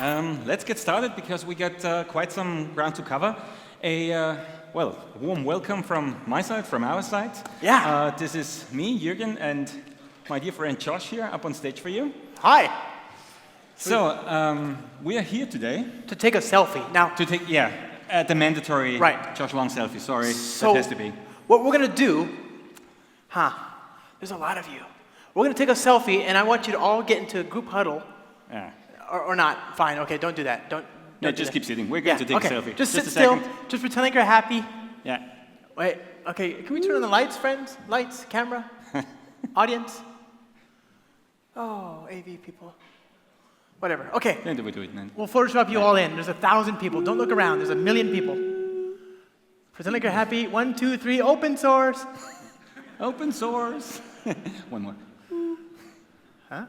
Let's get started because we got quite some ground to cover. A warm welcome from my side, from our side. Yeah. This is me, Juergen, and my dear friend Josh here up on stage for you. Hi. So we are here today To take a selfie. Now, to take the mandatory Josh Long selfie. Sorry, so that has to be. what we're going to do, there's a lot of you. We're going to take a selfie, and I want you to all get into a group huddle. Yeah. Or not. Fine. Okay, don't do that. Don't Just keep sitting. We're going to take a selfie. Just sit a still. second. Just pretend like you're happy. Yeah. Wait. Okay, can we turn on the lights, friends? Lights, camera, audience. Oh, AV people. Whatever. Okay. Then we do it, man. We'll Photoshop you all in. There's 1,000 people. Don't look around. There's 1 million people. Pretend like you're happy. 1, 2, 3. Open source. Open source. One more. Huh?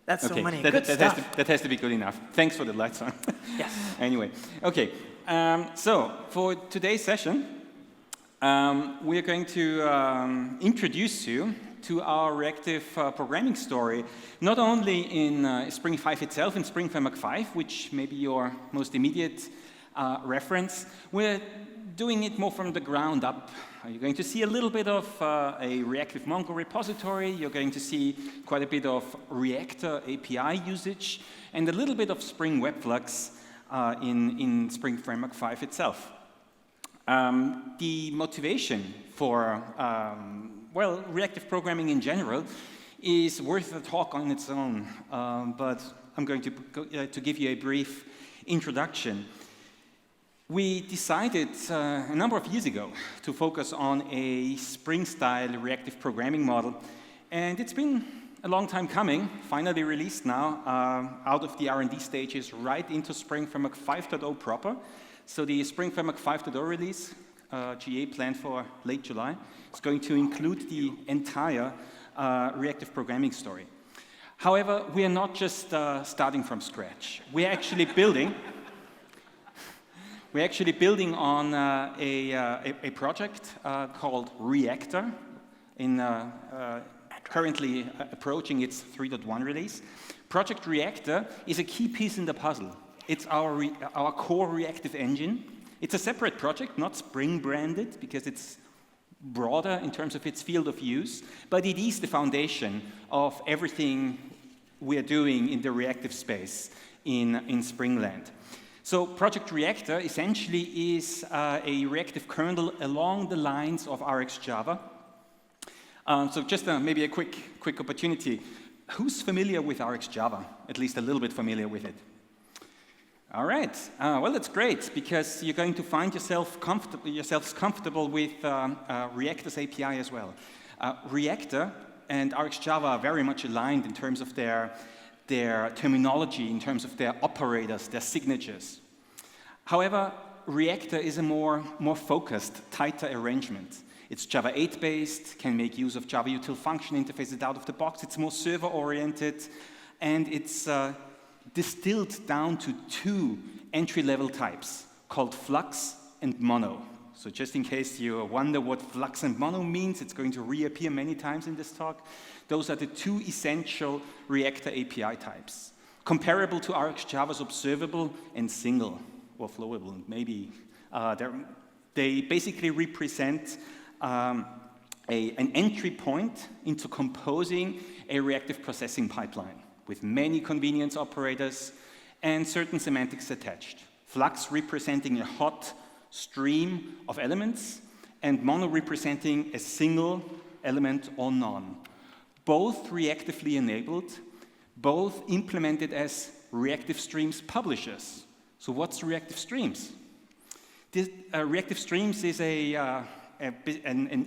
That's okay. so many. That Good stuff. that has to be good enough. Thanks for the lights on. Yes. Anyway, okay. So for today's session, we are going to introduce you to our reactive programming story, not only in Spring 5 itself, in Spring Framework 5, which may be your most immediate reference. We're doing it more from the ground up. You're going to see a little bit of a reactive Mongo repository. You're going to see quite a bit of Reactor API usage, and a little bit of Spring Web Flux in Spring Framework 5 itself. The motivation for reactive programming in general is worth a talk on its own, but I'm going to give you a brief introduction. We decided a number of years ago to focus on a Spring-style reactive programming model, and it's been a long time coming, finally released now, out of the R&D stages right into Spring Framework 5.0 proper. So the Spring Framework 5.0 release, GA planned for late July, is going to include the entire reactive programming story. However, we are not just starting from scratch. We're actually building on a project called Reactor, currently approaching its 3.1 release. Project Reactor is a key piece in the puzzle. It's our core reactive engine. It's a separate project, not Spring branded, because it's broader in terms of its field of use, but it is the foundation of everything we are doing in the reactive space in Springland. So Project Reactor essentially is a reactive kernel along the lines of RxJava. So just maybe a quick opportunity. Who's familiar with RxJava? At least a little bit familiar with it. All right. Well, that's great because you're going to find yourselves comfortable with Reactor's API as well. Reactor and RxJava are very much aligned in terms of their terminology, in terms of their operators, their signatures. However, Reactor is a more focused, tighter arrangement. It's Java 8 based, can make use of Java util function interfaces out of the box. It's more server oriented, and it's distilled down to 2 entry-level types called Flux and Mono. So just in case you wonder what Flux and Mono means, it's going to reappear many times in this talk. Those are the 2 essential Reactor API types, comparable to RxJava's observable and single, or flowable, maybe. They basically represent an entry point into composing a reactive processing pipeline with many convenience operators and certain semantics attached. Flux representing a hot stream of elements, and Mono representing a single element or none. Both reactively enabled, both implemented as reactive streams publishers. So what's reactive streams? Reactive streams is an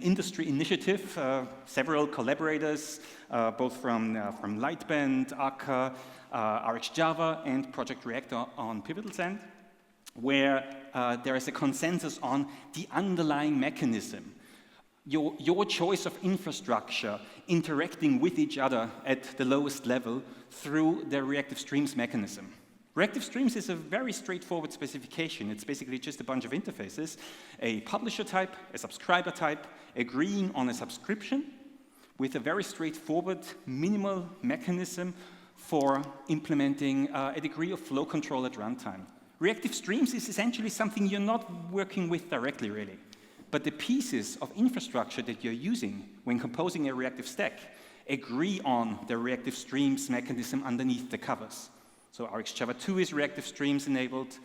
industry initiative, several collaborators, both from Lightband, Akka, RxJava, and Project Reactor on Pivotal's end, where there is a consensus on the underlying mechanism, your choice of infrastructure interacting with each other at the lowest level through the reactive streams mechanism. Reactive streams is a very straightforward specification. It's basically just a bunch of interfaces, a publisher type, a subscriber type, agreeing on a subscription with a very straightforward minimal mechanism for implementing a degree of flow control at runtime. Reactive streams is essentially something you're not working with directly, really. But the pieces of infrastructure that you're using when composing a reactive stack agree on the reactive streams mechanism underneath the covers. So RxJava 2 is reactive streams enabled.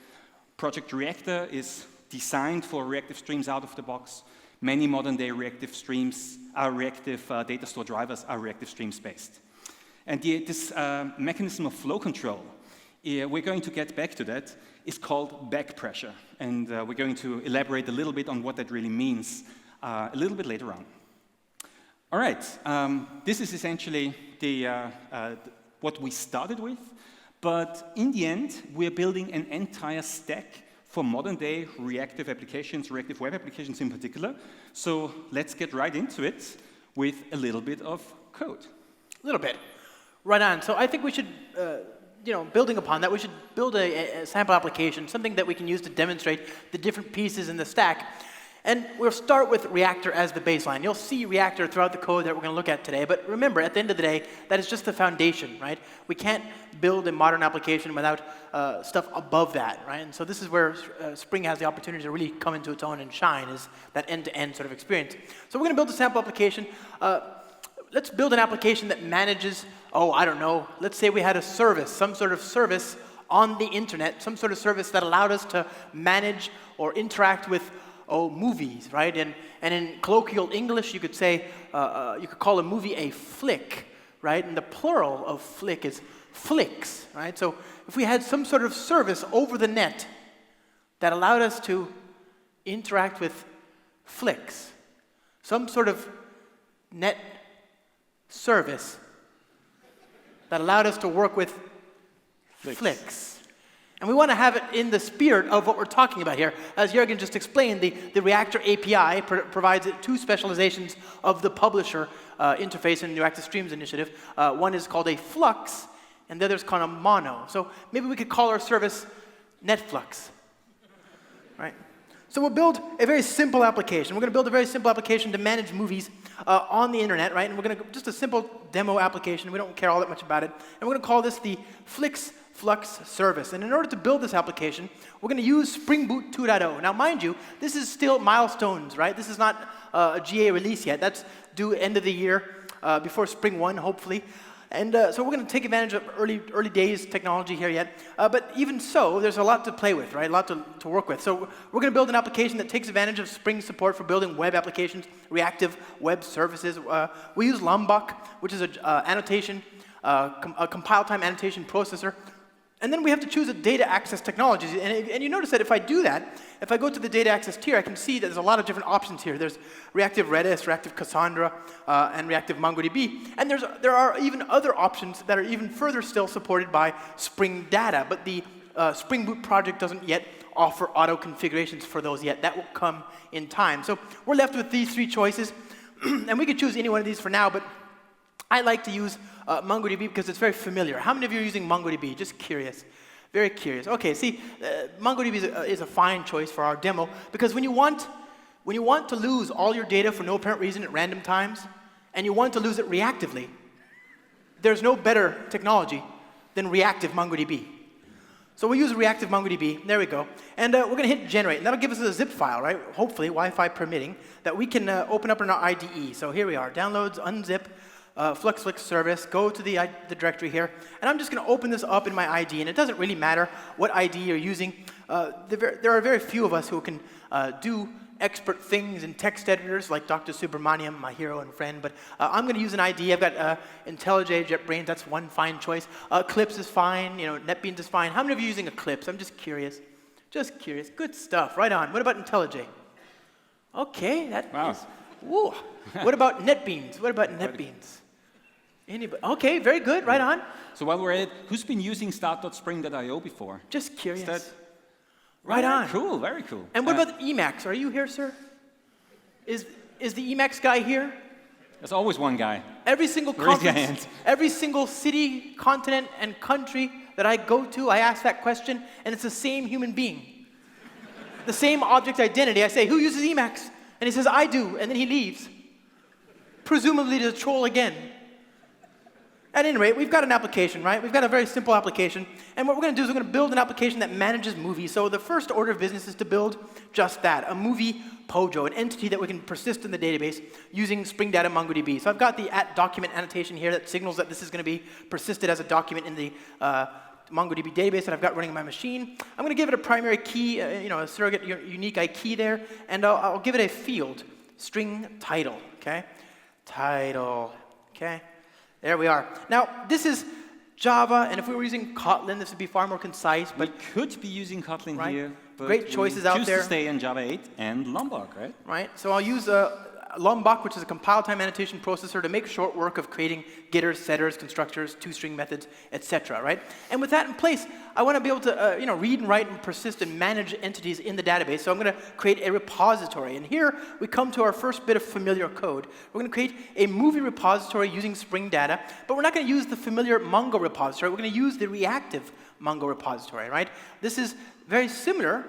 Project Reactor is designed for reactive streams out of the box. Many modern-day reactive streams are reactive data store drivers are reactive streams based. And this mechanism of flow control, we're going to get back to that, is called back pressure. And we're going to elaborate a little bit on what that really means a little bit later on. All right, this is essentially what we started with. But in the end, we're building an entire stack for modern-day reactive applications, reactive web applications in particular. So let's get right into it with a little bit of code. A little bit. Right on. So I think we should, building upon that, we should build a sample application, something that we can use to demonstrate the different pieces in the stack. And we'll start with Reactor as the baseline. You'll see Reactor throughout the code that we're going to look at today. But remember, at the end of the day, that is just the foundation, right? We can't build a modern application without stuff above that, right? And so this is where Spring has the opportunity to really come into its own and shine, is that end-to-end sort of experience. So we're going to build a sample application. Let's build an application that manages, let's say we had a service, some sort of service on the internet, some sort of service that allowed us to manage or interact with movies, right? And in colloquial English, you could say, you could call a movie a flick, right? And the plural of flick is flicks, right? So if we had some sort of service over the net that allowed us to interact with flicks, some sort of net service that allowed us to work with flicks. And we want to have it in the spirit of what we're talking about here. As Juergen just explained, the Reactor API provides two specializations of the publisher interface in the Reactive Streams initiative. One is called a flux, and the other is called a mono. So maybe we could call our service Netflux, right? So we'll build a very simple application. We're going to build a very simple application to manage movies on the internet, right? And we're going to just a simple demo application. We don't care all that much about it. And we're going to call this the Flix Flux service. And in order to build this application, we're going to use Spring Boot 2.0. Now, mind you, this is still milestones, right? This is not a GA release yet. That's due end of the year, before Spring 1, hopefully. And so we're going to take advantage of early days technology here yet. But even so, there's a lot to play with, right? A lot to work with. So we're going to build an application that takes advantage of Spring support for building web applications, reactive web services. We use Lombok, which is a compile time annotation processor. And then we have to choose a data access technology. And you notice that if I do that, if I go to the data access tier, I can see that there's a lot of different options here. There's Reactive Redis, Reactive Cassandra, and Reactive MongoDB. And there are even other options that are even further still supported by Spring Data. But the Spring Boot project doesn't yet offer auto configurations for those yet. That will come in time. So we're left with these three choices. And we could choose any one of these for now, but I like to use MongoDB because it's very familiar. How many of you are using MongoDB? Just curious. Very curious. Okay, see, MongoDB is a fine choice for our demo because when you want to lose all your data for no apparent reason at random times, and you want to lose it reactively, there's no better technology than reactive MongoDB. So we use reactive MongoDB. There we go. And we're going to hit generate. And that'll give us a zip file, right? Hopefully, Wi-Fi permitting, that we can open up in our IDE. So here we are. Downloads, unzip. Flux service, go to the directory here, and I'm just going to open this up in my IDE, and it doesn't really matter what IDE you're using. There are very few of us who can do expert things in text editors, like Dr. Subramaniam, my hero and friend, but I'm going to use an IDE. I've got IntelliJ, JetBrains, that's one fine choice. Eclipse is fine, NetBeans is fine. How many of you are using Eclipse? I'm just curious. Just curious. Good stuff. Right on. What about IntelliJ? Okay, that is... Woo. What about NetBeans? What about NetBeans? Anybody? Okay, very good. Right on. So while we're at it, who's been using start.spring.io before? Just curious. Right on. Cool, very cool. And what about Emacs? Are you here, sir? Is the Emacs guy here? There's always one guy. Every single conference, every single city, continent, and country that I go to, I ask that question, and it's the same human being. The same object identity. I say, who uses Emacs? And he says, I do, and then he leaves. Presumably to troll again. At any rate, we've got an application, right? We've got a very simple application. And what we're going to do is we're going to build an application that manages movies. So the first order of business is to build just that, a movie POJO, an entity that we can persist in the database using Spring Data MongoDB. So I've got the @document annotation here that signals that this is going to be persisted as a document in the MongoDB database that I've got running on my machine. I'm going to give it a primary key, a surrogate unique key there, and I'll give it a field, string title, okay? Title, okay? There we are. Now, this is Java, and if we were using Kotlin, this would be far more concise. But we could be using Kotlin right? here, but great choices out there. Choose to stay in Java 8 and Lombok, right? Right. So I'll use Lombok, which is a compile time annotation processor, to make short work of creating getters, setters, constructors, toString methods, etc. Right. And with that in place, I want to be able to read and write and persist and manage entities in the database. So I'm going to create a repository. And here we come to our first bit of familiar code. We're going to create a movie repository using Spring Data, but we're not going to use the familiar Mongo repository. We're going to use the reactive Mongo repository. Right. This is very similar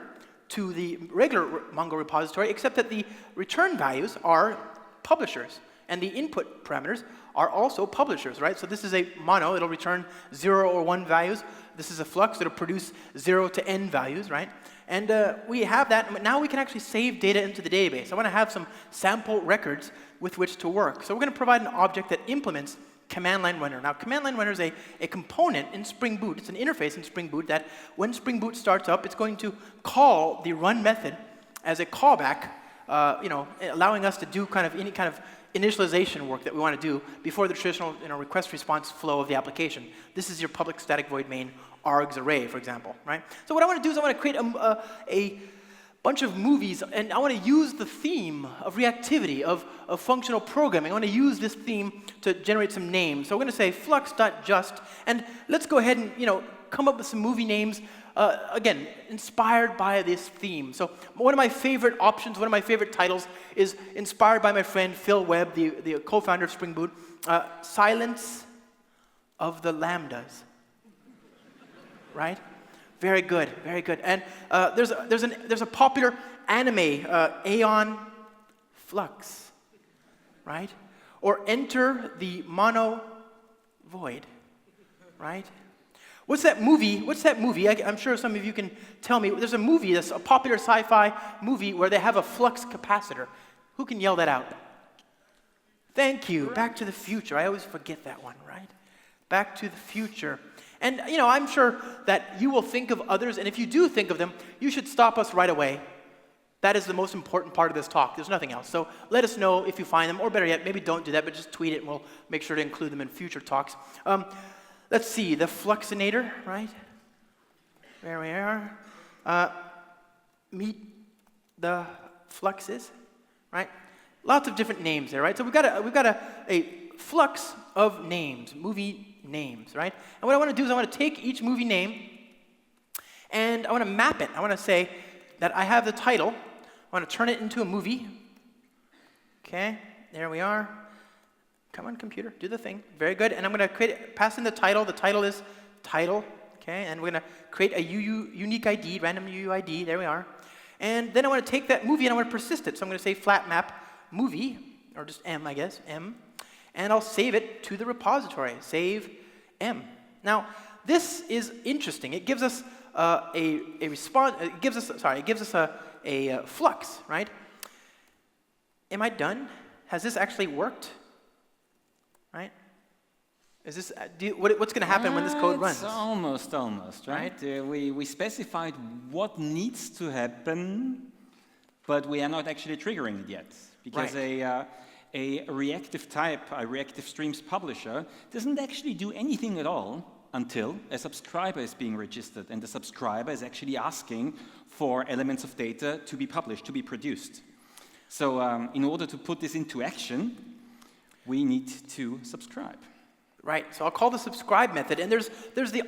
to the regular Mongo repository, except that the return values are publishers, and the input parameters are also publishers, right? So this is a mono, it'll return 0 or 1 values. This is a flux, it'll produce 0 to n values, right? And we have that, and now we can actually save data into the database. I want to have some sample records with which to work. So we're going to provide an object that implements command line runner. Now, command line runner is a component in Spring Boot. It's an interface in Spring Boot that when Spring Boot starts up, it's going to call the run method as a callback, allowing us to do any kind of initialization work that we want to do before the traditional request response flow of the application. This is your public static void main args array, for example, right? So what I want to do is I want to create a bunch of movies, and I want to use the theme of reactivity, of functional programming. I want to use this theme to generate some names. So we're going to say flux.just, and let's go ahead and come up with some movie names, again, inspired by this theme. So one of my favorite options, one of my favorite titles is inspired by my friend Phil Webb, the co-founder of Spring Boot, Silence of the Lambdas, right? Very good, very good. And there's a popular anime, Aeon Flux, right? Or Enter the Mono Void, right? What's that movie? I'm sure some of you can tell me. There's a movie, that's a popular sci-fi movie where they have a flux capacitor. Who can yell that out? Thank you. Back to the Future. I always forget that one, right? Back to the Future. And, I'm sure that you will think of others, and if you do think of them, you should stop us right away. That is the most important part of this talk. There's nothing else. So let us know if you find them, or better yet, maybe don't do that, but just tweet it, and we'll make sure to include them in future talks. Let's see, the Fluxinator, right? There we are. Meet the Fluxes, right? Lots of different names there, right? So we've got a flux of names, movie names, right? And what I want to do is I want to take each movie name and I want to map it. I want to say that I have the title. I want to turn it into a movie. Okay, there we are. Come on, computer, do the thing. Very good. And I'm going to pass in the title. The title is title. Okay, and we're going to create a unique ID, random UUID. There we are. And then I want to take that movie and I want to persist it. So I'm going to say flat map movie, or just M, I guess, M. And I'll save it to the repository. Save M. Now, this is interesting. It gives us a response. It gives us a flux, right? Am I done? Has this actually worked? Right? Is this what's going to happen when this code runs? It's almost, right? We specified what needs to happen, but we are not actually triggering it yet because a reactive type, a reactive streams publisher, doesn't actually do anything at all until a subscriber is being registered, and the subscriber is actually asking for elements of data to be published, to be produced. So in order to put this into action, we need to subscribe. Right, so I'll call the subscribe method, and there's the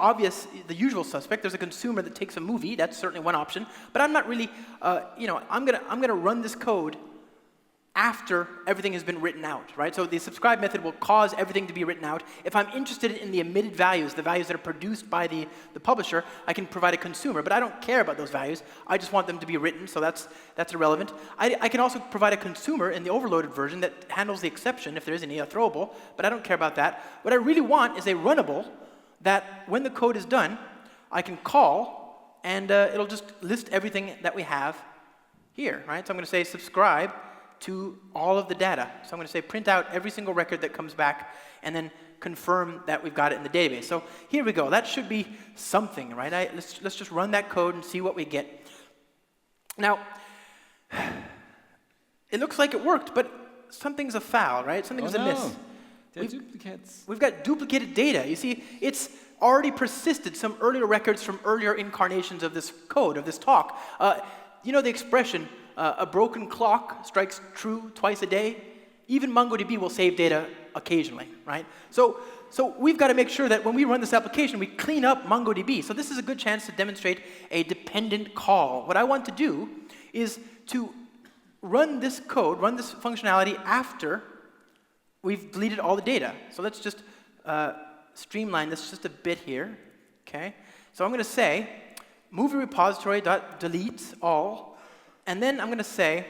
usual suspect. There's a consumer that takes a movie. That's certainly one option, but I'm not really, I'm gonna run this code after everything has been written out, right? So the subscribe method will cause everything to be written out. If I'm interested in the emitted values, the values that are produced by the publisher, I can provide a consumer, but I don't care about those values. I just want them to be written, so that's irrelevant. I can also provide a consumer in the overloaded version that handles the exception, if there is any, a throwable, but I don't care about that. What I really want is a runnable that when the code is done, I can call, and it'll just list everything that we have here, right? So I'm going to say subscribe to all of the data. So I'm going to say print out every single record that comes back and then confirm that we've got it in the database. So here we go. That should be something, right? Let's just run that code and see what we get. Now, it looks like it worked, but something's afoul, right? Something's amiss. There are duplicates. We've got duplicated data. You see, it's already persisted some earlier records from earlier incarnations of this code, of this talk. You know the expression, a broken clock strikes true twice a day? Even MongoDB will save data occasionally, right? So we've got to make sure that when we run this application, we clean up MongoDB. So this is a good chance to demonstrate a dependent call. What I want to do is to run this code, run this functionality after we've deleted all the data. So let's just streamline this just a bit here, okay? So I'm going to say movie repository.delete all, and then I'm going to say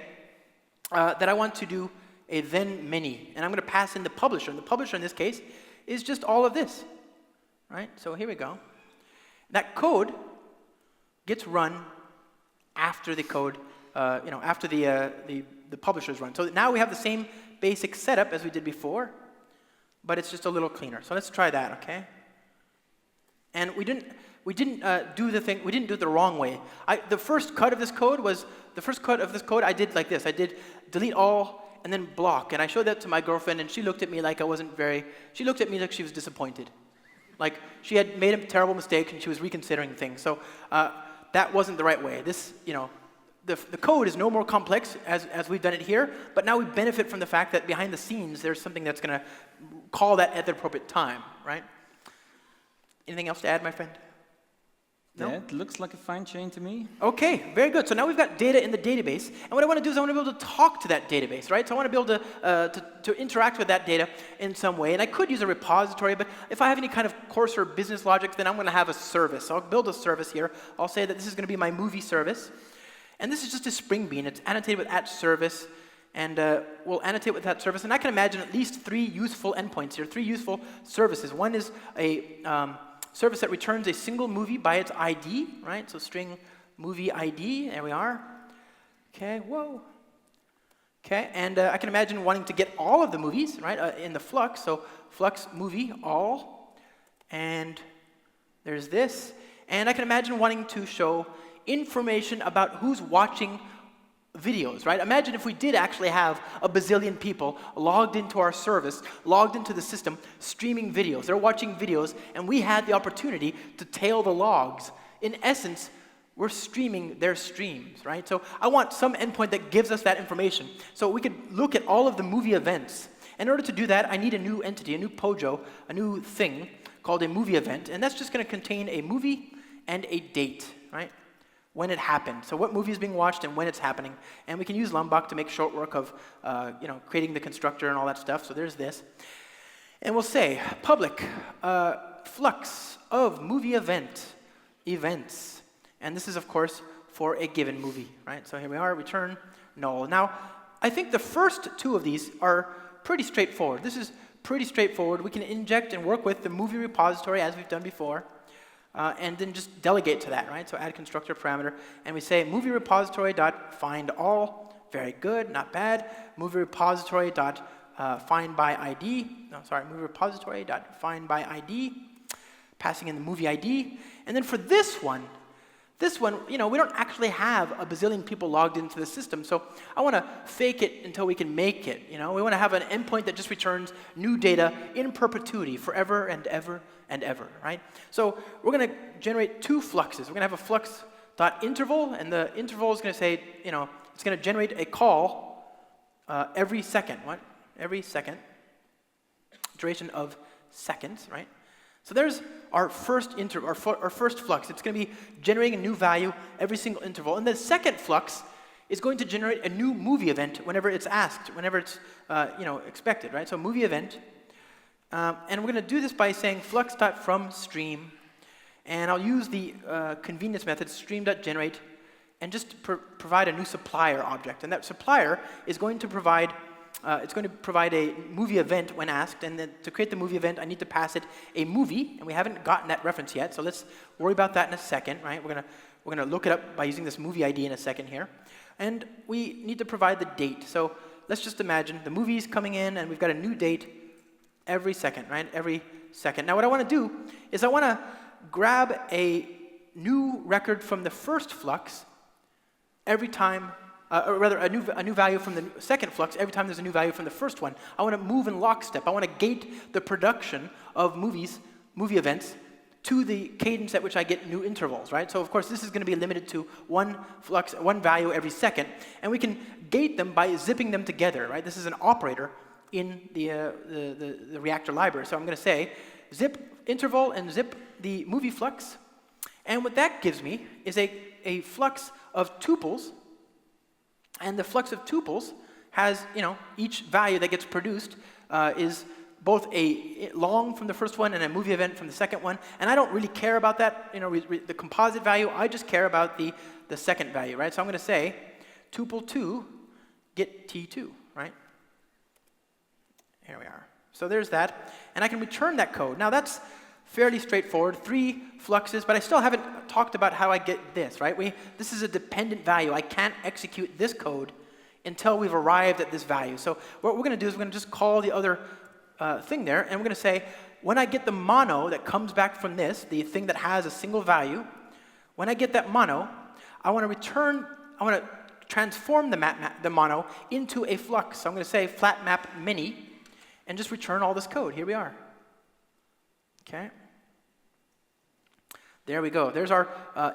that I want to do a then many, and I'm going to pass in the publisher. And the publisher in this case is just all of this, right? So here we go. That code gets run after the code, after the publisher's run. So now we have the same basic setup as we did before, but it's just a little cleaner. So let's try that, okay? And we didn't do it the wrong way. The first cut of this code I did like this. I did delete all and then block. And I showed that to my girlfriend, and she looked at me like she looked at me like she was disappointed. Like she had made a terrible mistake and she was reconsidering things. So that wasn't the right way. This, the code is no more complex as we've done it here, but now we benefit from the fact that behind the scenes there's something that's going to call that at the appropriate time, right? Anything else to add, my friend? No? That looks like a fine chain to me. Okay, very good. So now we've got data in the database, and what I want to do is I want to be able to talk to that database, right? So I want to be able to interact with that data in some way, and I could use a repository, but if I have any kind of coarser business logic, then I'm going to have a service. So I'll build a service here. I'll say that this is going to be my movie service, and this is just a Spring Bean. It's annotated with @service, and we'll annotate with that service, and I can imagine at least 3 useful endpoints here, 3 useful services. One is a service that returns a single movie by its ID, right? So string movie ID, there we are. Okay, whoa. Okay, and I can imagine wanting to get all of the movies, right, in the flux. So flux movie all, and there's this. And I can imagine wanting to show information about who's watching videos, right? Imagine if we did actually have a bazillion people logged into our service, logged into the system, streaming videos. They're watching videos, and we had the opportunity to tail the logs. In essence, we're streaming their streams, right? So I want some endpoint that gives us that information. So we could look at all of the movie events. In order to do that, I need a new entity, a new POJO, a new thing called a movie event, and that's just going to contain a movie and a date, right? When it happened. So what movie is being watched and when it's happening. And we can use Lombok to make short work of creating the constructor and all that stuff. So there's this. And we'll say public flux of movie events. And this is, of course, for a given movie, right? So here we are, return null. Now, I think the first 2 of these are pretty straightforward. This is pretty straightforward. We can inject and work with the movie repository as we've done before. And then just delegate to that, right? So add constructor parameter, and we say movie repository.find all. Very good, not bad. Movie repository.find by ID. Movie repository.find by ID. Passing in the movie ID. And then for this one, we don't actually have a bazillion people logged into the system, so I want to fake it until we can make it. We want to have an endpoint that just returns new data in perpetuity, forever and ever and ever, right? So we're going to generate 2 fluxes. We're going to have a flux.interval, and the interval is going to say, it's going to generate a call every second. What? Every second. Duration of seconds, right? So there's our first flux. It's going to be generating a new value every single interval. And the second flux is going to generate a new movie event whenever it's asked, whenever it's expected, right? So movie event, and we're going to do this by saying flux.fromStream, and I'll use the convenience method stream.generate, and just provide a new supplier object, and that supplier is going to provide a movie event when asked, and then to create the movie event, I need to pass it a movie, and we haven't gotten that reference yet, so let's worry about that in a second, right? We're gonna look it up by using this movie ID in a second here, and we need to provide the date. So let's just imagine the movie's coming in, and we've got a new date every second, right? Every second. Now, what I want to do is I want to grab a new record from the first flux every time. Or rather, a new value from the second flux every time there's a new value from the first one. I want to move in lockstep. I want to gate the production of movie events to the cadence at which I get new intervals, right? So of course, this is going to be limited to one value every second, and we can gate them by zipping them together, right? This is an operator in the reactor library. So I'm going to say zip interval and zip the movie flux, and what that gives me is a flux of tuples. And the flux of tuples has, each value that gets produced is both a long from the first one and a movie event from the second one. And I don't really care about that, the composite value. I just care about the second value, right? So I'm going to say tuple 2 get T2, right? Here we are. So there's that. And I can return that code. Now that's fairly straightforward, 3 fluxes, but I still haven't talked about how I get this, right? This is a dependent value. I can't execute this code until we've arrived at this value. So what we're going to do is we're going to just call the other thing there, and we're going to say, when I get the mono that comes back from this, the thing that has a single value, when I get that mono, I want to transform the mono into a flux. So I'm going to say flat map mini, and just return all this code. Here we are. Okay. There we go. There's our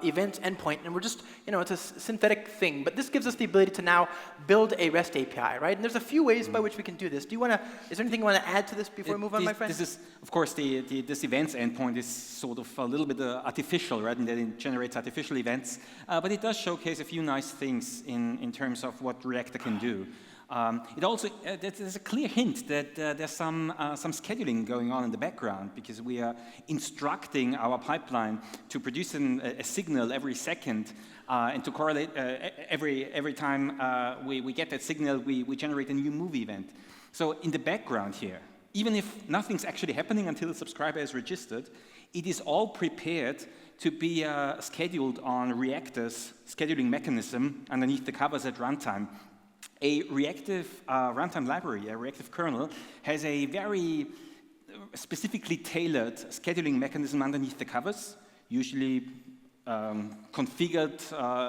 events endpoint, and we're just, it's a synthetic thing, but this gives us the ability to now build a REST API, right? And there's a few ways by which we can do this. Is there anything you want to add to this before we move on, my friend? This is, of course, this events endpoint is sort of a little bit artificial, right? And that it generates artificial events, but it does showcase a few nice things in terms of what Reactor can do. It also, there's a clear hint that there's some scheduling going on in the background, because we are instructing our pipeline to produce a signal every second, and to correlate every time we get that signal, we generate a new movie event. So in the background here, even if nothing's actually happening until the subscriber is registered, it is all prepared to be scheduled on Reactor's scheduling mechanism underneath the covers at runtime. A reactive runtime library, a reactive kernel, has a very specifically tailored scheduling mechanism underneath the covers, usually configured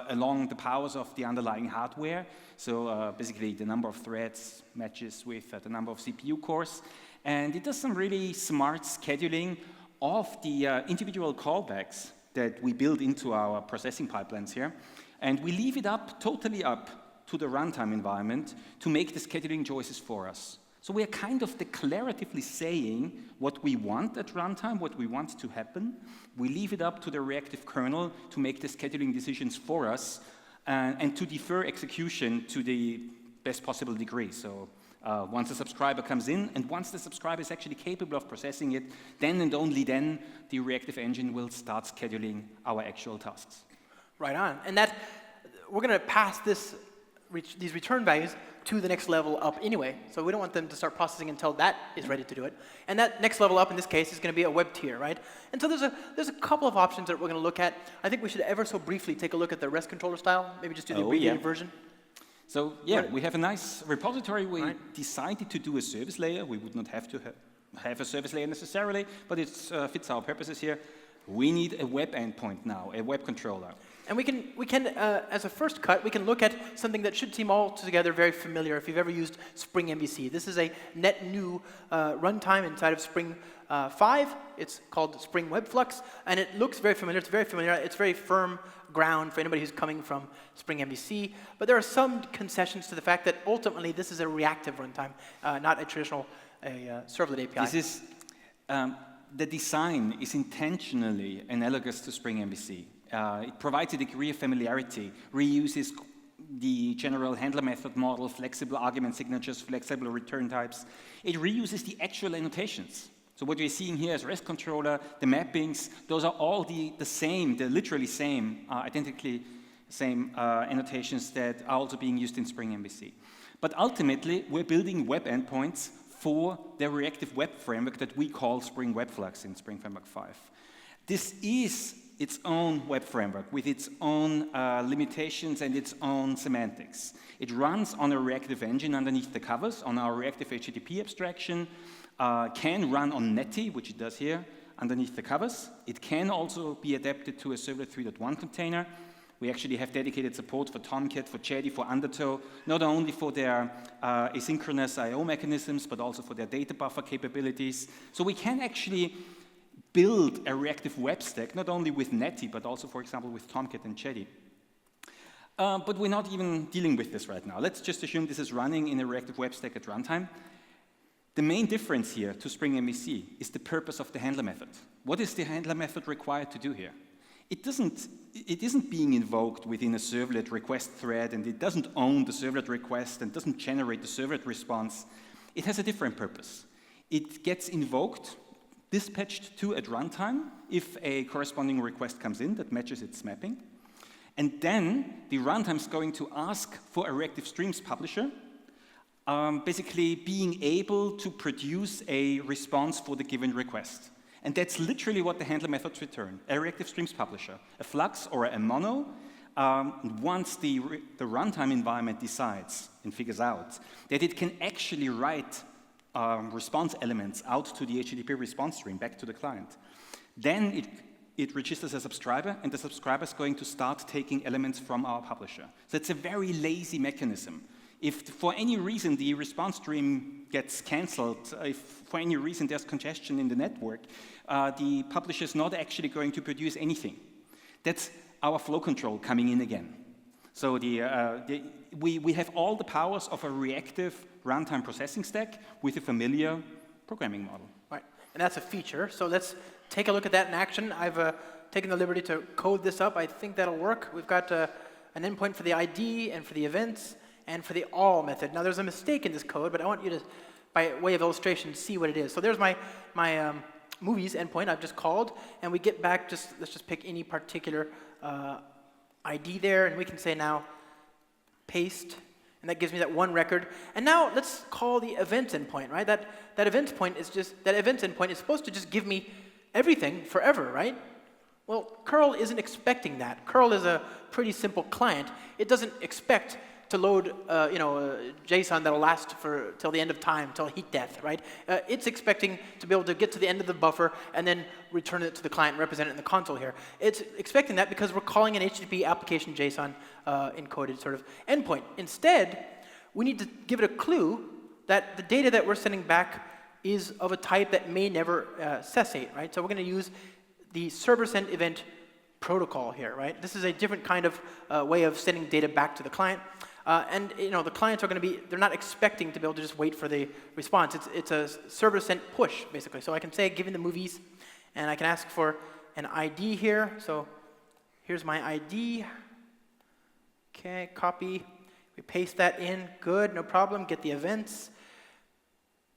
along the powers of the underlying hardware. So basically the number of threads matches with the number of CPU cores. And it does some really smart scheduling of the individual callbacks that we build into our processing pipelines here. And we leave it totally up to the runtime environment to make the scheduling choices for us. So we are kind of declaratively saying what we want at runtime, what we want to happen. We leave it up to the reactive kernel to make the scheduling decisions for us and to defer execution to the best possible degree. So once a subscriber comes in, and once the subscriber is actually capable of processing it, then and only then the reactive engine will start scheduling our actual tasks. Right on. And that we're going to pass these return values to the next level up anyway. So we don't want them to start processing until that is ready to do it. And that next level up in this case is going to be a web tier, right? And so there's a couple of options that we're going to look at. I think we should ever so briefly take a look at the REST controller style. Maybe just do the abbreviated version. So yeah, we have a nice repository. We decided to do a service layer. We would not have to have a service layer necessarily, but it fits our purposes here. We need a web endpoint now, a web controller. And we can as a first cut, we can look at something that should seem altogether very familiar if you've ever used Spring MVC. This is a net new runtime inside of Spring 5. It's called Spring Web Flux, and it looks very familiar. It's very familiar. It's very firm ground for anybody who's coming from Spring MVC. But there are some concessions to the fact that ultimately this is a reactive runtime, not a traditional servlet API. This is the design is intentionally analogous to Spring MVC. It provides a degree of familiarity, reuses the general handler method model, flexible argument signatures, flexible return types. It reuses the actual annotations. So what you're seeing here is REST controller, the mappings, those are all the same, the literally same, identically same annotations that are also being used in Spring MVC. But ultimately, we're building web endpoints for the reactive web framework that we call Spring Web Flux in Spring Framework 5. This is its own web framework with its own limitations and its own semantics. It runs on a reactive engine underneath the covers, on our reactive HTTP abstraction, can run on Netty, which it does here, underneath the covers. It can also be adapted to a Servlet 3.1 container. We actually have dedicated support for Tomcat, for Chedi, for Undertow, not only for their asynchronous I/O mechanisms, but also for their data buffer capabilities. So we can actually build a reactive web stack, not only with Netty, but also, for example, with Tomcat and Chedi. But we're not even dealing with this right now. Let's just assume this is running in a reactive web stack at runtime. The main difference here to Spring MVC is the purpose of the handler method. What is the handler method required to do here? It isn't being invoked within a servlet request thread, and it doesn't own the servlet request and doesn't generate the servlet response. It has a different purpose. It gets invoked, dispatched to at runtime if a corresponding request comes in that matches its mapping. And then the runtime is going to ask for a reactive streams publisher, basically being able to produce a response for the given request. And that's literally what the handler methods return, a reactive streams publisher, a Flux or a mono. Once the runtime environment decides and figures out that it can actually write response elements out to the HTTP response stream back to the client, then it registers a subscriber, and the subscriber is going to start taking elements from our publisher. So it's a very lazy mechanism. If for any reason the response stream gets canceled, if for any reason there's congestion in the network, the publisher is not actually going to produce anything. That's our flow control coming in again. So we have all the powers of a reactive runtime processing stack with a familiar programming model. Right, and that's a feature. So let's take a look at that in action. I've taken the liberty to code this up. I think that'll work. We've got an endpoint for the ID and for the events and for the all method. Now there's a mistake in this code, but I want you to, by way of illustration, see what it is. So there's my movies endpoint I've just called, and we get back, let's just pick any particular ID there, and we can say now paste, and that gives me that one record. And now let's call the events endpoint, right? That events endpoint is supposed to just give me everything forever, right? Well, curl isn't expecting that. Curl is a pretty simple client. It doesn't expect to load, JSON that'll last till the end of time, till heat death, right? It's expecting to be able to get to the end of the buffer and then return it to the client and represent it in the console here. It's expecting that because we're calling an HTTP application JSON encoded sort of endpoint. Instead, we need to give it a clue that the data that we're sending back is of a type that may never cessate, right? So we're going to use the server send event protocol here, right? This is a different kind of way of sending data back to the client. And the clients are going to be, they're not expecting to be able to just wait for the response. It's a server sent push, basically. So I can say, given the movies, and I can ask for an ID here. So here's my ID. Okay, copy. We paste that in. Good, no problem. Get the events.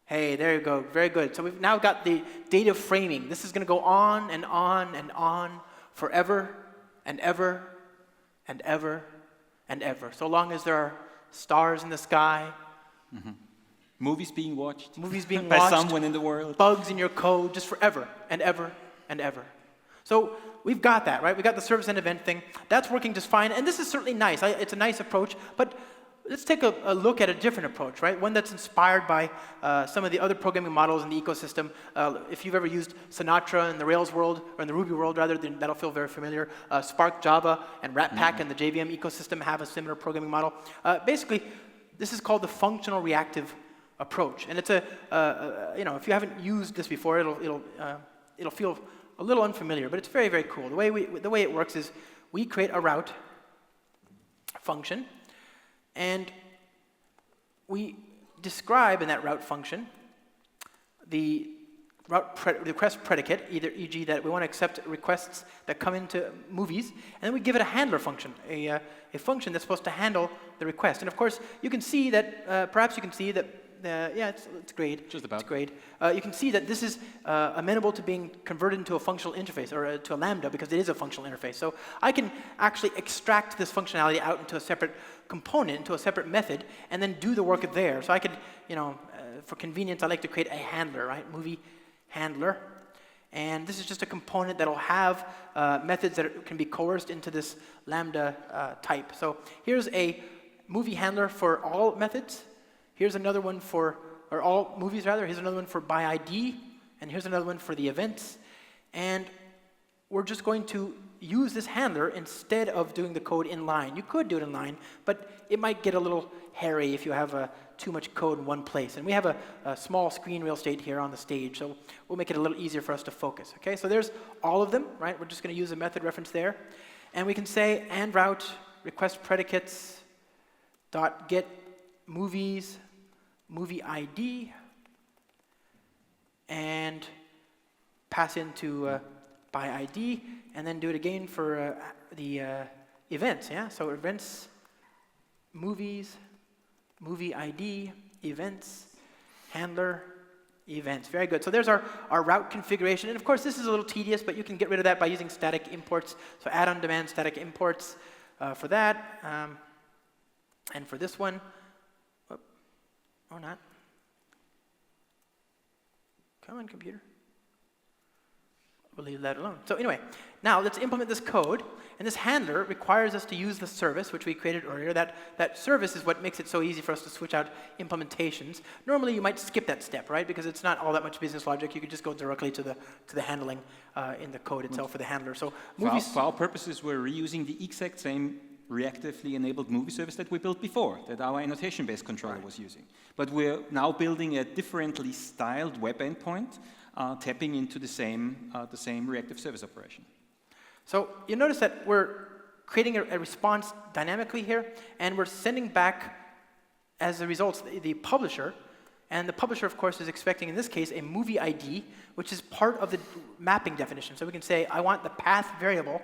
Hey, there you go. Very good. So we've now got the data framing. This is going to go on and on and on forever and ever and ever and ever. So long as there are stars in the sky. Mm-hmm. Movies being watched. Movies being by watched. someone in the world. Bugs in your code, just forever and ever and ever. So we've got that, right? We got the service and event thing. That's working just fine. And this is certainly nice. It's a nice approach. But let's take a look at a different approach, right? One that's inspired by some of the other programming models in the ecosystem. If you've ever used Sinatra in the Rails world, or in the Ruby world rather, then that'll feel very familiar. Spark Java and Ratpack and the JVM ecosystem have a similar programming model. Basically, this is called the functional reactive approach. And it's if you haven't used this before, it'll feel a little unfamiliar, but it's very, very cool. The way it works is we create a route function, and we describe in that route function the request predicate, either e.g. that we want to accept requests that come into movies, and then we give it a handler function, a function that's supposed to handle the request. And of course, you can see that, perhaps you can see that, yeah, it's great. Just about. It's great. You can see that this is amenable to being converted into a functional interface, or to a lambda, because it is a functional interface. So I can actually extract this functionality out into a separate component, into a separate method, and then do the work there. So I could, for convenience, I like to create a handler, right? Movie handler. And this is just a component that'll have methods that can be coerced into this lambda type. So here's a movie handler for all methods. Here's another one for, or all movies rather. Here's another one for by ID. And here's another one for the events. And we're just going to use this handler instead of doing the code in line. You could do it in line, but it might get a little hairy if you have too much code in one place. And we have a small screen real estate here on the stage, so we'll make it a little easier for us to focus. Okay, so there's all of them, right? We're just going to use a method reference there. And we can say and route request predicates dot get movies movie ID and pass into by ID, and then do it again for the events. Yeah, so events, movies, movie ID, events, handler, events. Very good. So there's our route configuration. And of course, this is a little tedious, but you can get rid of that by using static imports. So add on demand static imports for that. And for this one, or not. Come on, computer. We'll leave that alone. So anyway, now let's implement this code. And this handler requires us to use the service, which we created earlier. That service is what makes it so easy for us to switch out implementations. Normally, you might skip that step, right? Because it's not all that much business logic. You could just go directly to the handling in the code itself for the handler. So for our purposes, we're reusing the exact same reactively enabled movie service that we built before, that our annotation-based controller was using. But we're now building a differently styled web endpoint, tapping into the same reactive service operation. So you notice that we're creating a response dynamically here, and we're sending back, as a result, the publisher. And the publisher, of course, is expecting, in this case, a movie ID, which is part of the mapping definition. So we can say, I want the path variable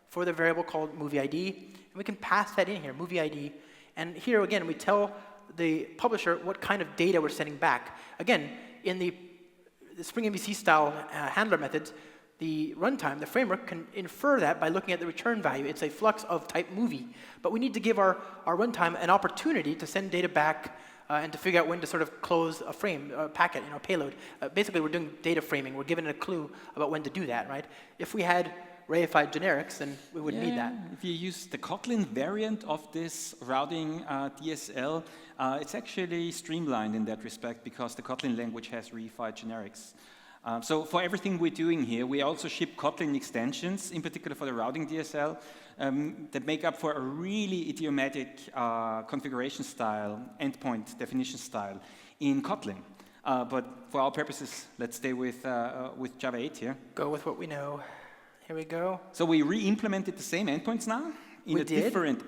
for the variable called movie ID, and we can pass that in here, movie ID. And here, again, we tell the publisher what kind of data we're sending back. Again, in the Spring MVC style handler methods, the runtime, the framework, can infer that by looking at the return value. It's a flux of type movie. But we need to give our runtime an opportunity to send data back and to figure out when to sort of close a frame, a packet, payload. Basically, we're doing data framing. We're given a clue about when to do that, right? If we had reified generics, then we wouldn't need that. If you use the Kotlin variant of this routing DSL, it's actually streamlined in that respect because the Kotlin language has reified generics. So for everything we're doing here, we also ship Kotlin extensions, in particular for the routing DSL, that make up for a really idiomatic configuration style, endpoint definition style in Kotlin. But for our purposes, let's stay with Java 8 here. Go with what we know. Here we go. So we re-implemented the same endpoints now in a different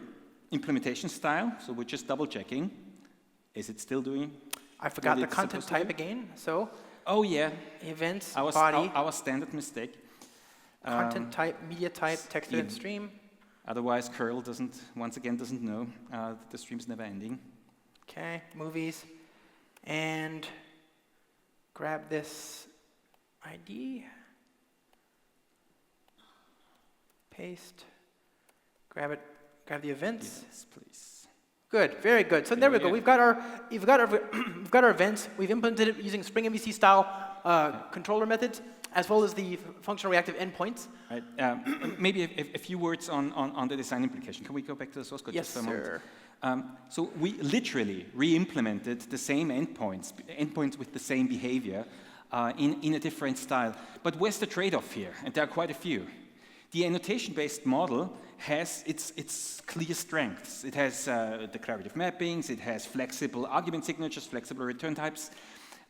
implementation style. So we're just double checking. Is it still doing? I forgot the content type again. So. Oh yeah. Events, body. Our standard mistake. Content type, media type, text event stream. Otherwise, curl once again doesn't know. The stream's never ending. Okay, movies. And grab this ID. Paste, grab the events. Yes, please. Good, very good. So there we go. We've got our events. We've implemented it using Spring MVC style controller methods, as well as the functional reactive endpoints. Right. Maybe a few words on the design implication. Can we go back to the source code just for a moment? Yes, sir. So we literally re-implemented the same endpoints with the same behavior in a different style. But where's the trade-off here? And there are quite a few. The annotation-based model has its clear strengths. It has declarative mappings, it has flexible argument signatures, flexible return types.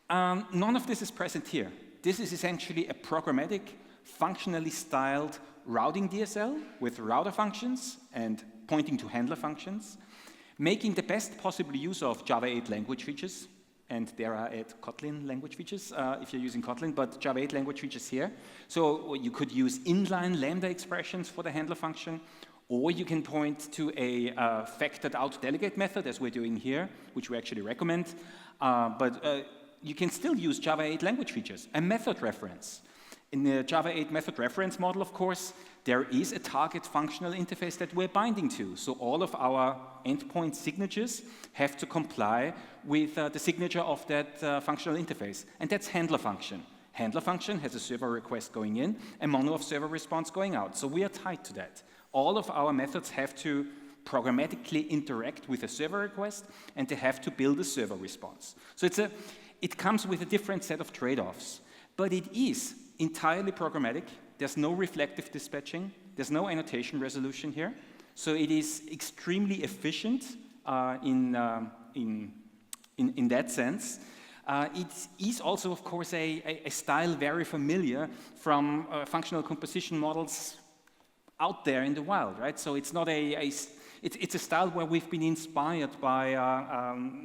None of this is present here. This is essentially a programmatic, functionally styled routing DSL with router functions and pointing to handler functions, making the best possible use of Java 8 language features, and there I add Kotlin language features if you're using Kotlin, but Java 8 language features here. So you could use inline lambda expressions for the handler function, or you can point to a factored out delegate method, as we're doing here, which we actually recommend. But you can still use Java 8 language features, a method reference. In the Java 8 method reference model, of course, there is a target functional interface that we're binding to. So all of our endpoint signatures have to comply with the signature of that functional interface. And that's handler function. Handler function has a server request going in, a mono of server response going out. So we are tied to that. All of our methods have to programmatically interact with a server request, and they have to build a server response. So it comes with a different set of trade-offs. But it is entirely programmatic. There's no reflective dispatching. There's no annotation resolution here. So it is extremely efficient in that sense. It is also, of course, a style very familiar from functional composition models out there in the wild, right? So it's not it's a style where we've been inspired by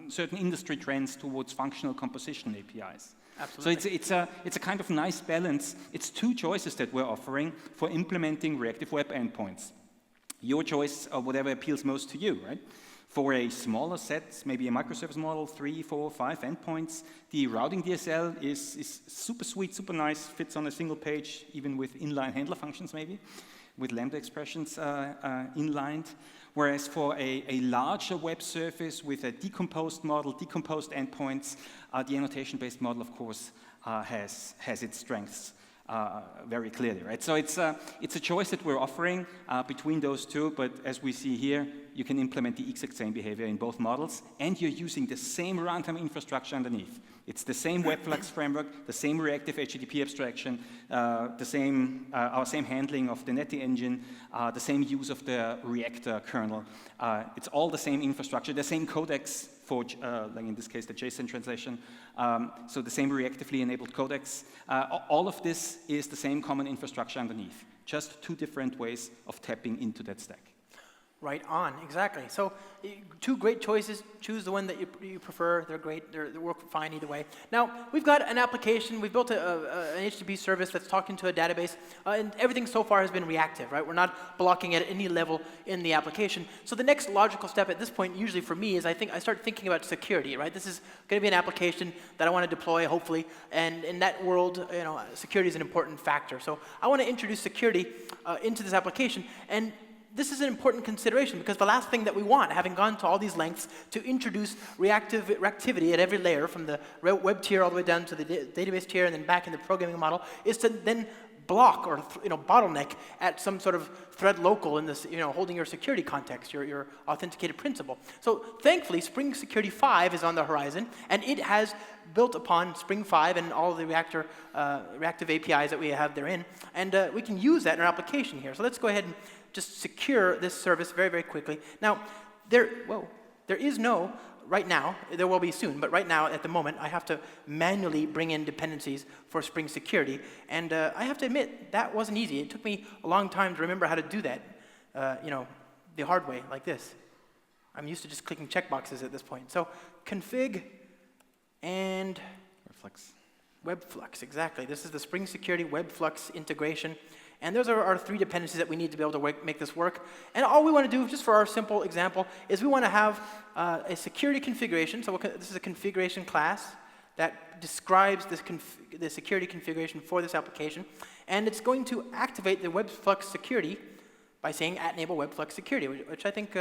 certain industry trends towards functional composition APIs. Absolutely. So it's a kind of nice balance. It's two choices that we're offering for implementing reactive web endpoints. Your choice of whatever appeals most to you, right? For a smaller set, maybe a microservice model, 3, 4, 5 endpoints, the routing DSL is super sweet, super nice, fits on a single page, even with inline handler functions maybe, with lambda expressions inlined. Whereas for a larger web surface with a decomposed model, decomposed endpoints, the annotation-based model, of course, has its strengths very clearly, right? So it's a choice that we're offering between those two, but as we see here, you can implement the exact same behavior in both models, and you're using the same runtime infrastructure underneath. It's the same Webflux framework, the same reactive HTTP abstraction, our same handling of the Netty engine, the same use of the Reactor kernel. It's all the same infrastructure, the same codecs for, like in this case, the JSON translation. So the same reactively enabled codecs. All of this is the same common infrastructure underneath, just two different ways of tapping into that stack. Right on, exactly. So two great choices. Choose the one that you prefer. They're great. They work fine either way. Now, we've got an application. We've built an HTTP service that's talking to a database, and everything so far has been reactive, right? We're not blocking at any level in the application. So the next logical step at this point, usually for me, is I start thinking about security, right? This is going to be an application that I want to deploy, hopefully, and in that world, security is an important factor. So I want to introduce security into this application, and this is an important consideration because the last thing that we want, having gone to all these lengths to introduce reactivity at every layer, from the web tier all the way down to the database tier and then back in the programming model, is to then block or bottleneck at some sort of thread local in this, holding your security context, your authenticated principal. So thankfully, Spring Security 5 is on the horizon, and it has built upon Spring 5 and all of the Reactive APIs that we have therein, and we can use that in our application here. So let's go ahead and just secure this service very, very quickly. Now, there is no, right now, there will be soon, but right now, at the moment, I have to manually bring in dependencies for Spring Security, and I have to admit, that wasn't easy. It took me a long time to remember how to do that, the hard way, like this. I'm used to just clicking checkboxes at this point. So, config and Webflux, exactly. This is the Spring Security Webflux integration. And those are our three dependencies that we need to be able to make this work. And all we want to do, just for our simple example, is we want to have a security configuration. So this is a configuration class that describes the security configuration for this application. And it's going to activate the Webflux security by saying @enable Webflux security, which I think,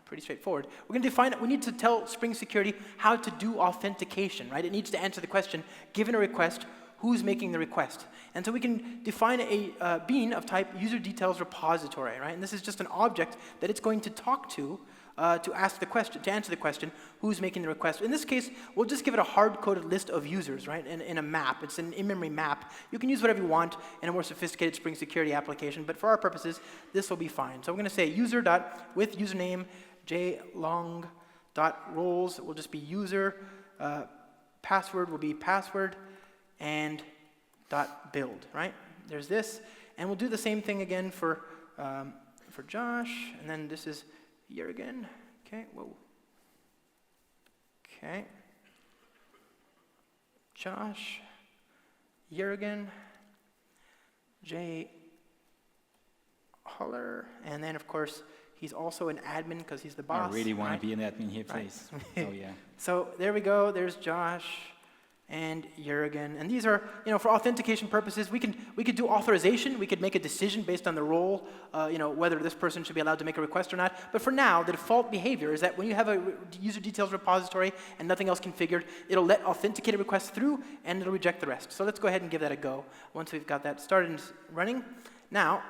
pretty straightforward. We're going to define it. We need to tell Spring Security how to do authentication, right? It needs to answer the question, given a request, who's making the request? And so we can define a bean of type user details repository, right? And this is just an object that it's going to talk to answer the question, who's making the request. In this case, we'll just give it a hard-coded list of users, right? In a map. It's an in-memory map. You can use whatever you want in a more sophisticated Spring Security application, but for our purposes, this will be fine. So we're going to say user.with username jlong.roles will just be user. Password will be password. And .build, right? There's this, and we'll do the same thing again for Josh, and then this is Juergen. Okay, whoa. Okay, Josh, Juergen, J. Hoeller, and then of course he's also an admin because he's the boss. I really want right? to be an admin here, please. Oh yeah. So there we go. There's Josh and Juergen, and these are, for authentication purposes, we could do authorization. We could make a decision based on the role, whether this person should be allowed to make a request or not. But for now, the default behavior is that when you have a user details repository and nothing else configured, it'll let authenticated requests through and it'll reject the rest. So let's go ahead and give that a go once we've got that started and running. Now,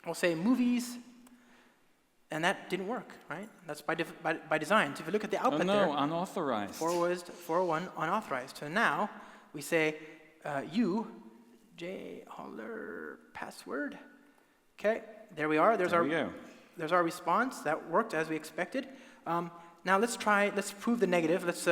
we'll say movies. And that didn't work, right? That's by design. So if you look at the output there, unauthorized. 401 unauthorized. So now we say J. Hoeller password. Okay, there we are. There's our response. That worked as we expected. Now let's prove the negative. Let's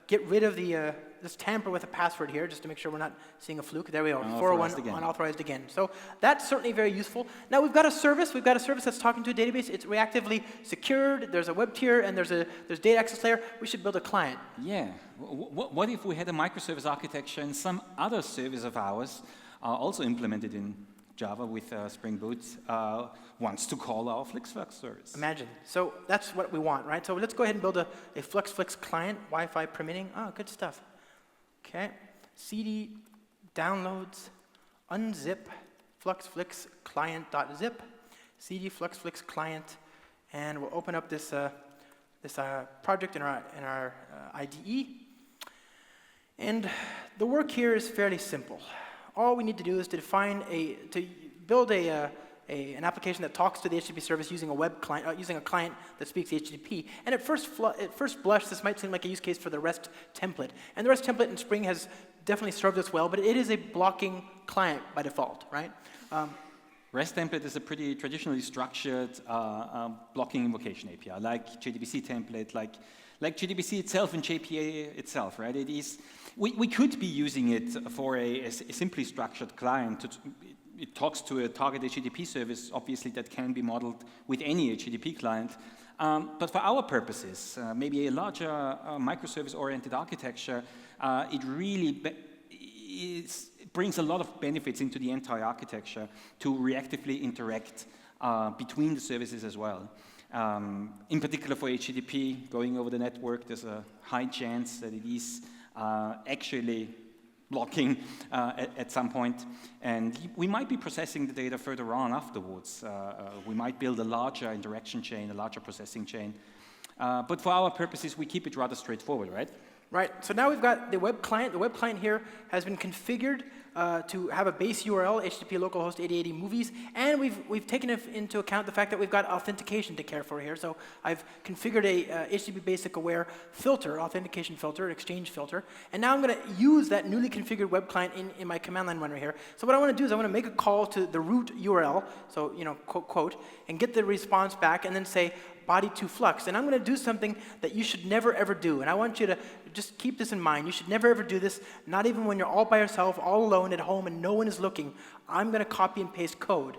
get rid of the. Let's tamper with the password here just to make sure we're not seeing a fluke. There we are, 401 unauthorized again. So that's certainly very useful. Now we've got a service. We've got a service that's talking to a database. It's reactively secured. There's a web tier and there's data access layer. We should build a client. Yeah. What if we had a microservice architecture and some other service of ours also implemented in Java with Spring Boot wants to call our FlixFlux service? Imagine. So that's what we want, right? So let's go ahead and build a FlixFlux client, Wi-Fi permitting. Oh, good stuff. Okay, cd downloads unzip fluxflix client.zip, cd fluxflix client, and we'll open up this project in our IDE. And the work here is fairly simple. All we need to do is to build an application that talks to the HTTP service using a web client, using a client that speaks HTTP. And at first blush, this might seem like a use case for the REST template. And the REST template in Spring has definitely served us well, but it is a blocking client by default, right? REST template is a pretty traditionally structured blocking invocation API, like JDBC template, like JDBC itself and JPA itself, right? It is. We could be using it for a simply structured client. It talks to a target HTTP service, obviously, that can be modeled with any HTTP client. But for our purposes, maybe a larger microservice-oriented architecture, it really brings a lot of benefits into the entire architecture to reactively interact between the services as well. In particular for HTTP, going over the network, there's a high chance that it is actually blocking at some point, and we might be processing the data further on afterwards. We might build a larger interaction chain, a larger processing chain, but for our purposes, we keep it rather straightforward, right? Right, so now we've got the web client. The web client here has been configured to have a base URL, HTTP localhost 8080 movies, and we've taken into account the fact that we've got authentication to care for here. So I've configured a HTTP basic aware filter, authentication filter, exchange filter, and now I'm going to use that newly configured web client in my command line runner here. So what I want to do is I want to make a call to the root URL, so quote, and get the response back, and then say body to flux. And I'm going to do something that you should never ever do. And I want you to just keep this in mind. You should never ever do this, not even when you're all by yourself, all alone at home, and no one is looking. I'm going to copy and paste code.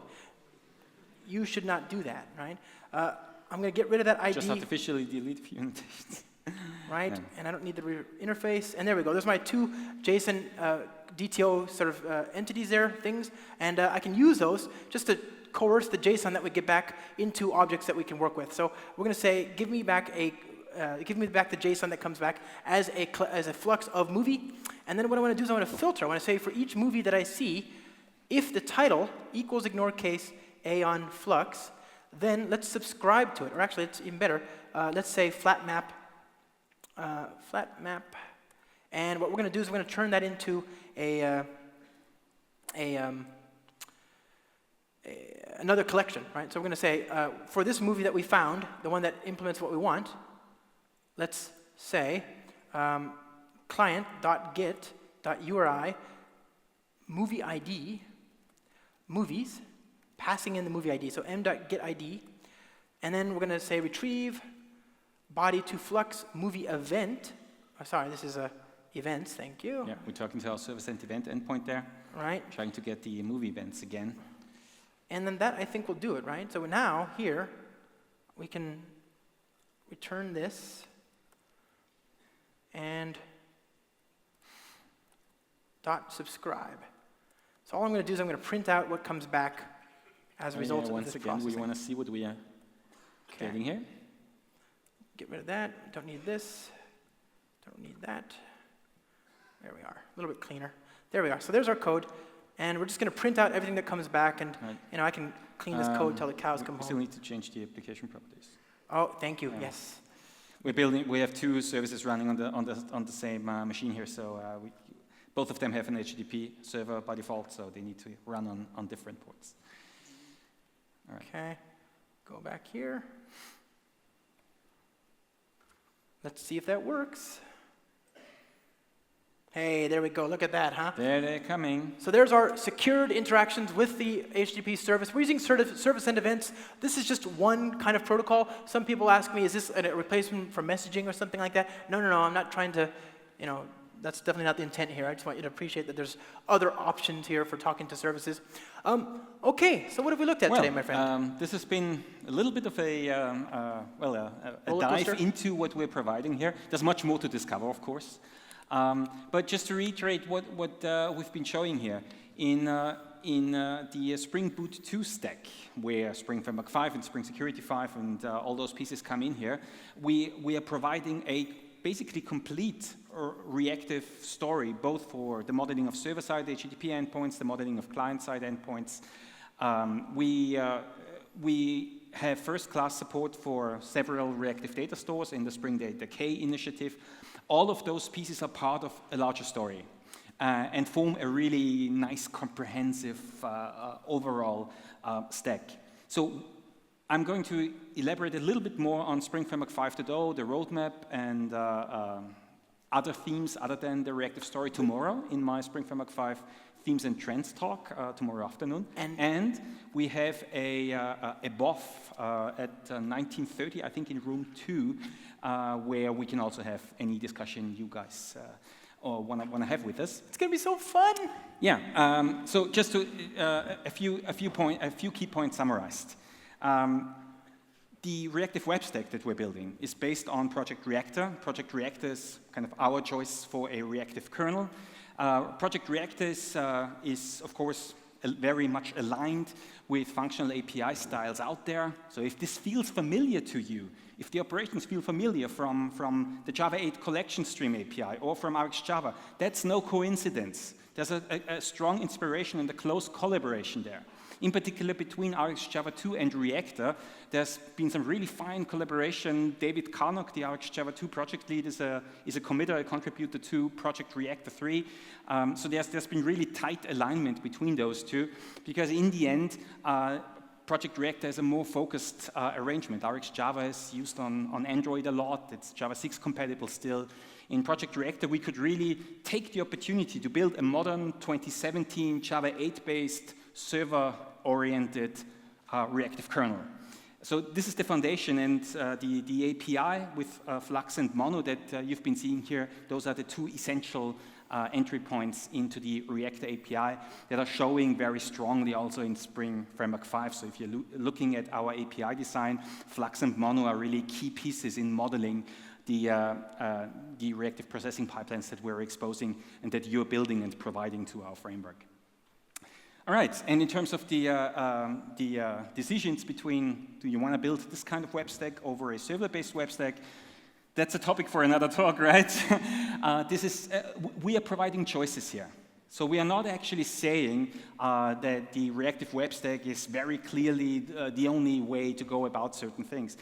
You should not do that, right? I'm going to get rid of that ID. Just artificially delete a few annotations. Right, yeah. And I don't need the interface. And there we go. There's my two JSON DTO sort of entities there, things. And I can use those just to coerce the JSON that we get back into objects that we can work with. So we're going to say, give me back the JSON that comes back as a flux of movie. And then what I want to do is I want to filter. I want to say for each movie that I see, if the title equals ignore case A on flux, then let's subscribe to it. Or actually, it's even better. Let's say flat map. And what we're going to do is we're going to turn that into another collection, right? So we're going to say, for this movie that we found, the one that implements what we want, let's say client.get.uri movie ID, movies, passing in the movie ID, so m.getID, and then we're going to say retrieve body to flux movie event. Oh, sorry, this is events, thank you. Yeah, we're talking to our service and event endpoint there. Right. Trying to get the movie events again. And then that, I think, will do it, right? So now, here, we can return this, and .subscribe. So all I'm going to do is I'm going to print out what comes back as a result of once this again, processing. we want to see what we are getting here. Get rid of that. Don't need this. Don't need that. There we are. A little bit cleaner. There we are. So there's our code. And we're just going to print out everything that comes back. And I can clean this code till the cows come home. We still need to change the application properties. Oh, thank you. Yes. We have two services running on the same machine here, so both of them have an HTTP server by default, so they need to run on different ports. All right. Okay, go back here. Let's see if that works. Hey, there we go. Look at that, huh? There they're coming. So there's our secured interactions with the HTTP service. We're using service end events. This is just one kind of protocol. Some people ask me, is this a replacement for messaging or something like that? No, I'm not trying to, that's definitely not the intent here. I just want you to appreciate that there's other options here for talking to services. Okay, so what have we looked at today, my friend? This has been a little bit of a dive into what we're providing here. There's much more to discover, of course. But just to reiterate what we've been showing here, in the Spring Boot 2 stack, where Spring Framework 5 and Spring Security 5 and all those pieces come in here, we are providing a basically complete reactive story, both for the modeling of server-side HTTP endpoints, the modeling of client-side endpoints. We have first-class support for several reactive data stores in the Spring Data K initiative. All of those pieces are part of a larger story and form a really nice, comprehensive overall stack. So I'm going to elaborate a little bit more on Spring Framework 5.0, the roadmap, and other themes other than the reactive story tomorrow in my Spring Framework 5 themes and trends talk tomorrow afternoon. And we have a BOF at 19:30, I think in room 2, where we can also have any discussion you guys want to have with us. It's going to be so fun. Yeah. So just to a few key points summarized. The reactive web stack that we're building is based on Project Reactor. Project Reactor is kind of our choice for a reactive kernel. Project Reactor is, of course, very much aligned with functional API styles out there. So if this feels familiar to you, if the operations feel familiar from the Java 8 collection stream API or from RxJava, that's no coincidence. There's a strong inspiration and a close collaboration there. In particular, between RxJava 2 and Reactor, there's been some really fine collaboration. David Karnock, the RxJava 2 project lead, is a committer, a contributor to Project Reactor 3. So there's been really tight alignment between those two, because in the end, Project Reactor is a more focused arrangement. RxJava is used on Android a lot. It's Java 6 compatible still. In Project Reactor, we could really take the opportunity to build a modern 2017 Java 8-based server-oriented reactive kernel. So this is the foundation, and the API with Flux and Mono that you've been seeing here, those are the two essential entry points into the Reactor API that are showing very strongly also in Spring Framework 5. So if you're looking at our API design, Flux and Mono are really key pieces in modeling the reactive processing pipelines that we're exposing and that you're building and providing to our framework. All right, and in terms of the decisions between, do you want to build this kind of web stack over a server-based web stack, that's a topic for another talk, right? We are providing choices here. So we are not actually saying that the reactive web stack is very clearly the only way to go about certain things.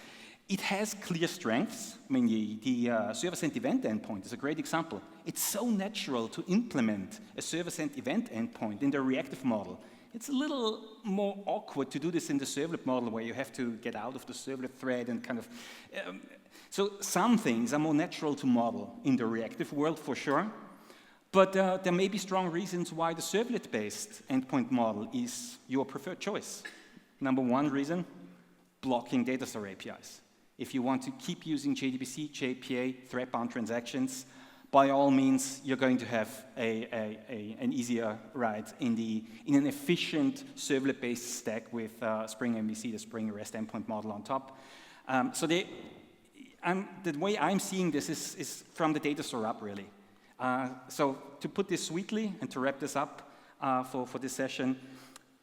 It has clear strengths. I mean, the server-sent event endpoint is a great example. It's so natural to implement a server-sent event endpoint in the reactive model. It's a little more awkward to do this in the servlet model, where you have to get out of the servlet thread and kind of... So some things are more natural to model in the reactive world, for sure. But there may be strong reasons why the servlet-based endpoint model is your preferred choice. Number one reason, blocking data store APIs. If you want to keep using JDBC, JPA, thread-bound transactions, by all means, you're going to have an easier ride in an efficient servlet-based stack with Spring MVC, the Spring REST endpoint model on top. So the way I'm seeing this is from the data store up, really. So to put this sweetly and to wrap this up for this session,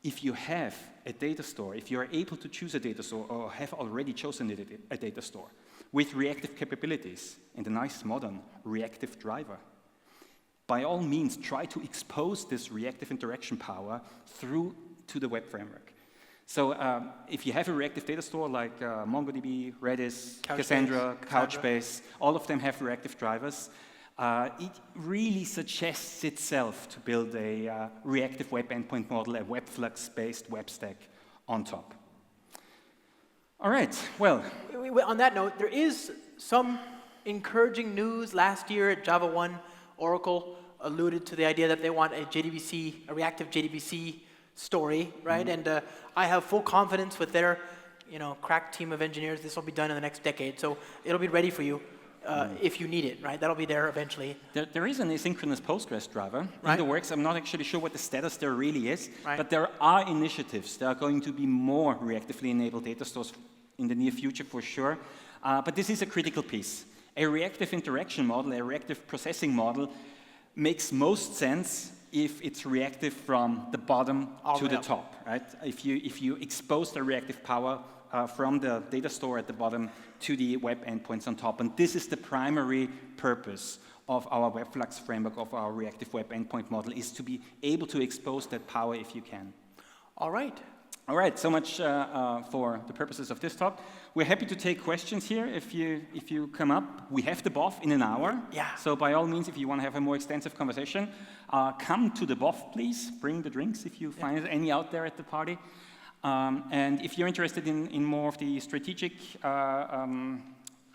if you have a data store, if you are able to choose a data store or have already chosen a data store with reactive capabilities and a nice modern reactive driver, by all means try to expose this reactive interaction power through to the web framework. So if you have a reactive data store like MongoDB, Redis, Cassandra, Couchbase, all of them have reactive drivers, it really suggests itself to build a reactive web endpoint model, a WebFlux-based web stack on top. All right, well. On that note, there is some encouraging news. Last year at Java 1, Oracle alluded to the idea that they want a reactive JDBC story, right? And I have full confidence with their, crack team of engineers. This will be done in the next decade, so it'll be ready for you if you need it, right? That'll be there eventually. There is an asynchronous Postgres driver in the works. I'm not actually sure what the status there really is, but there are initiatives. There are going to be more reactively enabled data stores in the near future for sure. But this is a critical piece. A reactive interaction model, a reactive processing model makes most sense if it's reactive from the bottom to the top, right? If you expose the reactive power from the data store at the bottom to the web endpoints on top. And this is the primary purpose of our WebFlux framework, of our reactive web endpoint model, is to be able to expose that power if you can. All right. All right, so much for the purposes of this talk. We're happy to take questions here if you come up. We have the BOF in an hour. Yeah. So by all means, if you want to have a more extensive conversation, come to the BOF, please. Bring the drinks if you find any out there at the party. And if you're interested in more of the strategic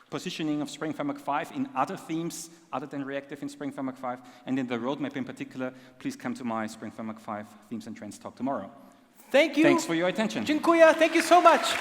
positioning of Spring Framework 5 in other themes other than reactive in Spring Framework 5, and in the roadmap in particular, please come to my Spring Framework 5 Themes and Trends talk tomorrow. Thank you. Thanks for your attention. Dziękuję. Thank you so much.